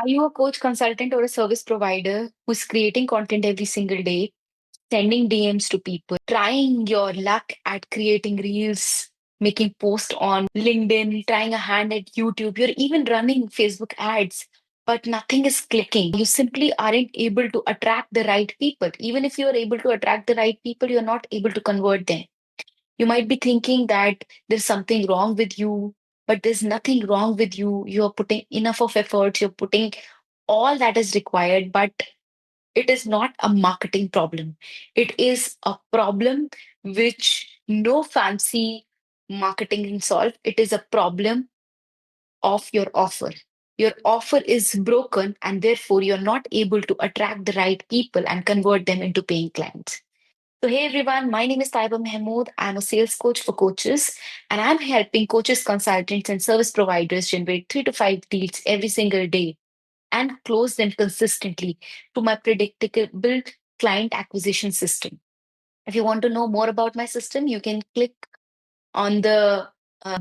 Are you a coach, consultant, or a service provider who's creating content every single day, sending DMs to people, trying your luck at creating reels, making posts on LinkedIn, trying a hand at YouTube? You're even running Facebook ads, but nothing is clicking. You simply aren't able to attract the right people. Even if you're able to attract the right people, you're not able to convert them. You might be thinking that there's something wrong with you, but there's nothing wrong with you. You're putting enough of efforts, you're putting all that is required, but it is not a marketing problem. It is a problem which no fancy marketing can solve. It is a problem of your offer. Your offer is broken, and therefore, you're not able to attract the right people and convert them into paying clients. So, hey everyone, my name is Taiba Mahmood. I'm a sales coach for coaches, and I'm helping coaches, consultants, and service providers generate 3 to 5 deals every single day and close them consistently to my predictable client acquisition system. If you want to know more about my system, you can click on the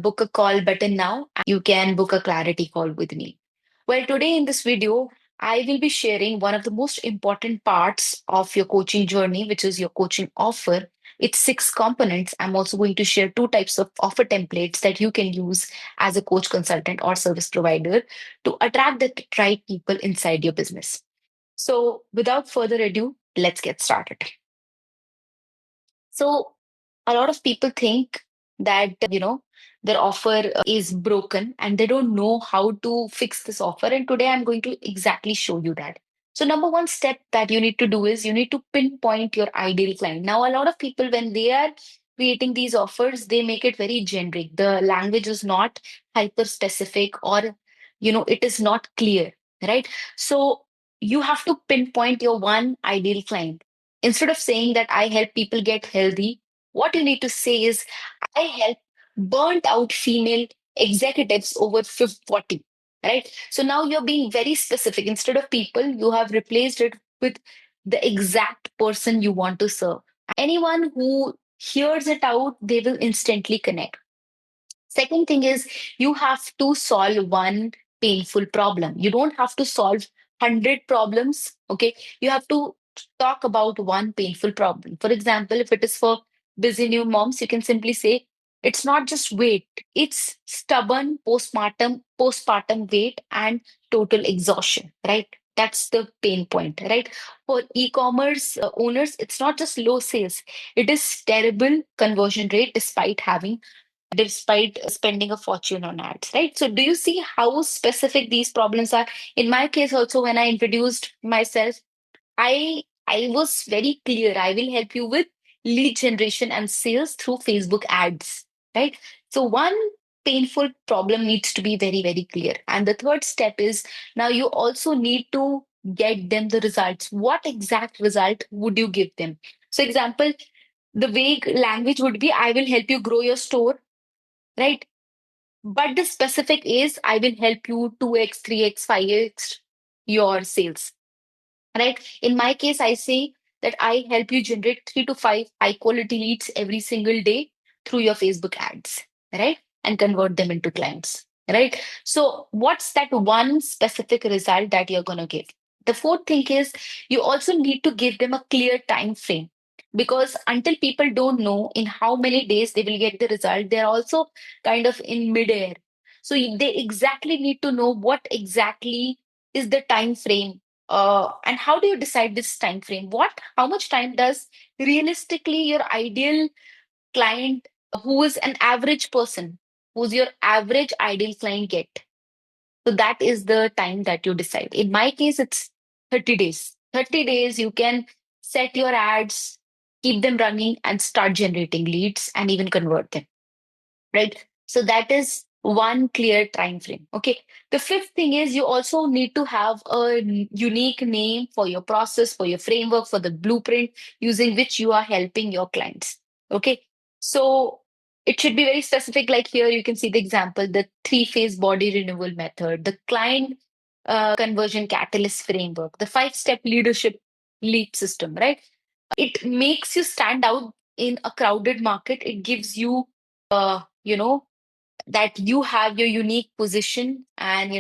book a call button now. You can book a clarity call with me. Well, today in this video, I will be sharing one of the most important parts of your coaching journey, which is your coaching offer. It's 6 components. I'm also going to share 2 types of offer templates that you can use as a coach, consultant, or service provider to attract the right people inside your business. So, without further ado, let's get started. So a lot of people think that, their offer is broken and they don't know how to fix this offer. And today I'm going to exactly show you that. So number one step that you need to do is you need to pinpoint your ideal client. Now, a lot of people, when they are creating these offers, they make it very generic. The language is not hyper specific, or, it is not clear, right? So you have to pinpoint your one ideal client. Instead of saying that I help people get healthy, what you need to say is I help burnt out female executives over 40, right? So now you're being very specific. Instead of people, you have replaced it with the exact person you want to serve. Anyone who hears it out, they will instantly connect. Second thing is you have to solve one painful problem. You don't have to solve 100 problems. Okay. You have to talk about one painful problem. For example, if it is for busy new moms, you can simply say, it's not just weight, it's stubborn postpartum weight and total exhaustion, right? That's the pain point, right? For e-commerce owners, it's not just low sales, it is terrible conversion rate despite spending a fortune on ads, right? So, do you see how specific these problems are? In my case, also, when I introduced myself, I was very clear. I will help you with lead generation and sales through Facebook ads, right? So, one painful problem needs to be very, very clear. And the third step is now you also need to get them the results. What exact result would you give them? So, example, the vague language would be I will help you grow your store, right? But the specific is I will help you 2x, 3x, 5x your sales, right? In my case, I say that I help you generate 3 to 5 high quality leads every single day through your Facebook ads, right? And convert them into clients, right? So, what's that one specific result that you're going to give? The fourth thing is you also need to give them a clear time frame, because until people don't know in how many days they will get the result, they're also kind of in midair. So, they exactly need to know what exactly is the time frame, and how do you decide this time frame? How much time does realistically your ideal client, who is an average person, who's your average ideal client get? So that is the time that you decide. In my case, it's 30 days. 30 days, you can set your ads, keep them running, and start generating leads and even convert them, right? So that is one clear time frame. Okay. The fifth thing is you also need to have a unique name for your process, for your framework, for the blueprint using which you are helping your clients. Okay. So it should be very specific. Like here, you can see the example, the 3 phase body renewal method, the client conversion catalyst framework, the 5 step leadership lead system, right? It makes you stand out in a crowded market. It gives you, you know, that you have your unique position and,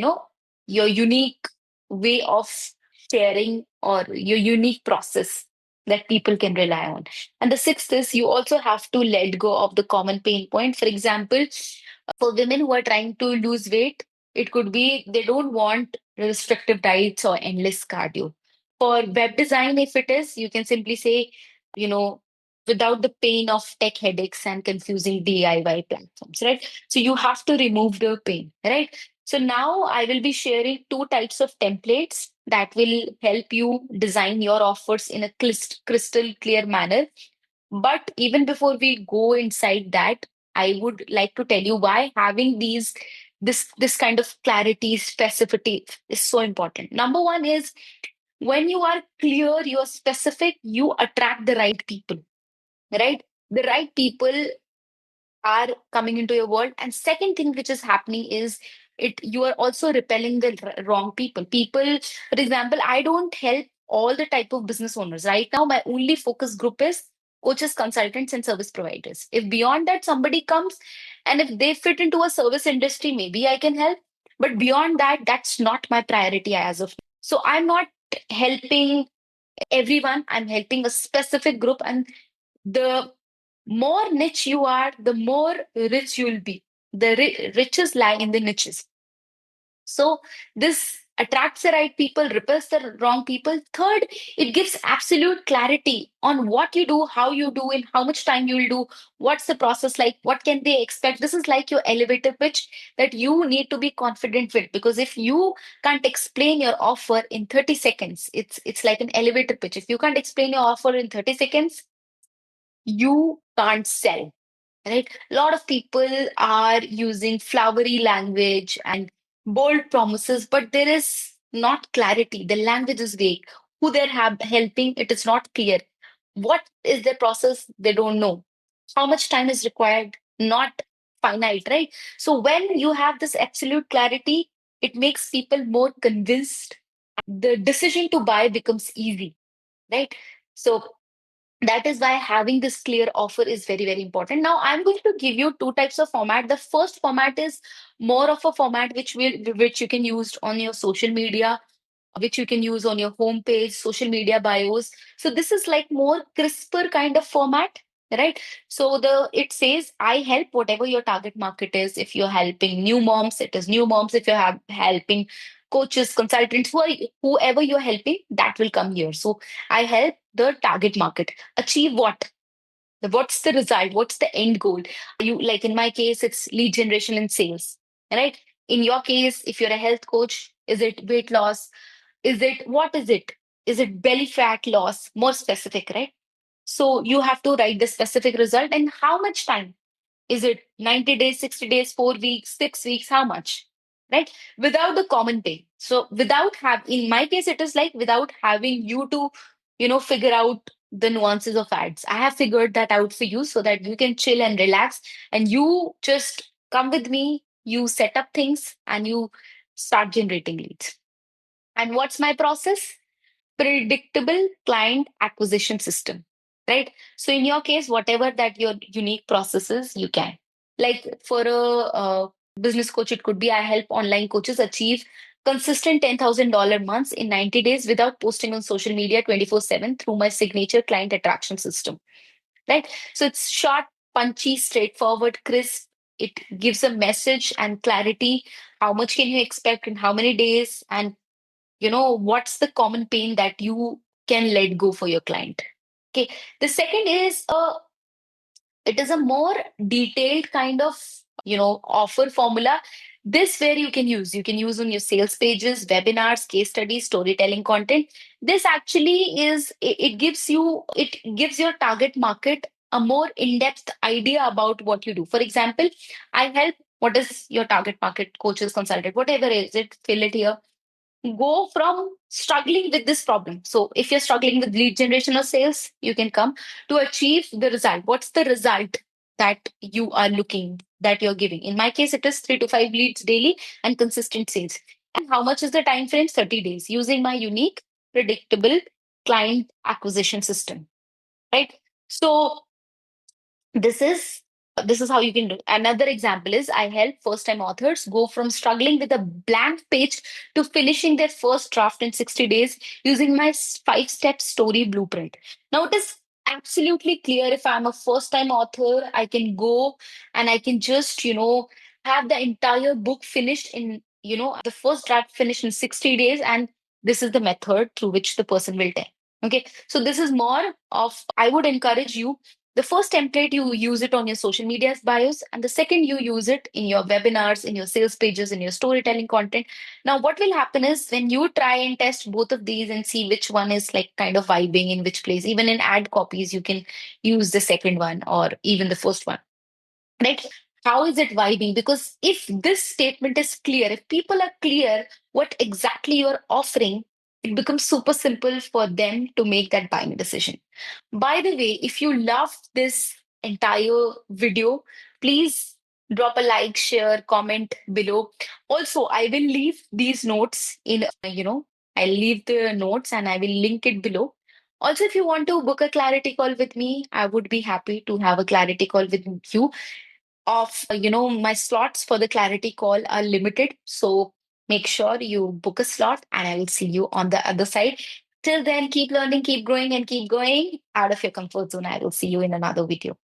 your unique way of sharing or your unique process that people can rely on. And the sixth is you also have to let go of the common pain point. For example, for women who are trying to lose weight, it could be they don't want restrictive diets or endless cardio. For web design, if it is, you can simply say, you know, without the pain of tech headaches and confusing DIY platforms, right? So you have to remove the pain, right? So now I will be sharing two types of templates that will help you design your offers in a crystal clear manner. But even before we go inside that, I would like to tell you why having this kind of clarity, specificity is so important. Number one is when you are clear, you're specific, you attract the right people, right? The right people are coming into your world. And second thing which is happening is it you are also repelling the wrong people. People, for example, I don't help all the type of business owners. Right now, my only focus group is coaches, consultants, and service providers. If beyond that somebody comes and if they fit into a service industry, maybe I can help. But beyond that, that's not my priority as of now. So I'm not helping everyone. I'm helping a specific group, and the more niche you are, the more rich you'll be. The riches lie in the niches. So this attracts the right people, repels the wrong people. Third, it gives absolute clarity on what you do, how you do, in how much time you will do, what's the process like, what can they expect. This is like your elevator pitch that you need to be confident with, because if you can't explain your offer in 30 seconds, it's like an elevator pitch. If you can't explain your offer in 30 seconds, you can't sell, right? A lot of people are using flowery language and bold promises, but there is not clarity. The language is vague. Who they're helping, it is not clear. What is their process? They don't know. How much time is required? Not finite, right? So when you have this absolute clarity, it makes people more convinced. The decision to buy becomes easy, right? So that is why having this clear offer is very, very important. Now I'm going to give you two types of format. The first format is more of a format which you can use on your social media, which you can use on your homepage, social media bios. So this is like more crisper kind of format, right? So the it says I help whatever your target market is. If you're helping new moms, it is new moms. If you're helping coaches, consultants, whoever you're helping, that will come here. So I help the target market achieve what? What's the result? What's the end goal? You like in my case, it's lead generation and sales, right? In your case, if you're a health coach, is it weight loss? Is it what is it? Is it belly fat loss? More specific, right? So you have to write the specific result and how much time. Is it 90 days, 60 days, 4 weeks, 6 weeks? How much? Right? Without the common pay. So without in my case, it is like without having you to, figure out the nuances of ads. I have figured that out for you so that you can chill and relax and you just come with me, you set up things and you start generating leads. And what's my process? Predictable client acquisition system, right? So in your case, whatever that your unique processes, you can. Like for a business coach, it could be I help online coaches achieve consistent $10,000 months in 90 days without posting on social media 24/7 through my signature client attraction system, right? So it's short, punchy, straightforward, crisp. It gives a message and clarity. How much can you expect in how many days? And what's the common pain that you can let go for your client. Okay, the second is it is a more detailed kind of offer formula. This where you can use on your sales pages, webinars, case studies, storytelling content. This actually is it gives your target market a more in-depth idea about what you do. For example, I help what is your target market, coaches, consultant, whatever is it, fill it here. Go from struggling with this problem. So if you're struggling with lead generation or sales, you can come to achieve the result. What's the result that you are looking, that you're giving? In my case, it is 3 to 5 leads daily and consistent sales. And how much is the time frame? 30 days using my unique, predictable client acquisition system, right? So this is This is how you can do. Another example is I help first time authors go from struggling with a blank page to finishing their first draft in 60 days using my 5-step story blueprint. Now it is absolutely clear if I'm a first time author, I can go and I can just, have the entire book finished in, the first draft finished in 60 days. And this is the method through which the person will take. Okay. So this is more of, I would encourage you, the first template, you use it on your social media's bios, and the second, you use it in your webinars, in your sales pages, in your storytelling content. Now, what will happen is when you try and test both of these and see which one is like kind of vibing in which place, even in ad copies, you can use the second one or even the first one. Right? How is it vibing? Because if this statement is clear, if people are clear what exactly you're offering, it becomes super simple for them to make that buying decision. By the way, if you love this entire video, please drop a like, share, comment below. Also, I will leave these notes in, I'll leave the notes and I will link it below. Also, if you want to book a clarity call with me, I would be happy to have a clarity call with you. My slots for the clarity call are limited. So make sure you book a slot and I will see you on the other side. Till then, keep learning, keep growing, and keep going out of your comfort zone. I will see you in another video.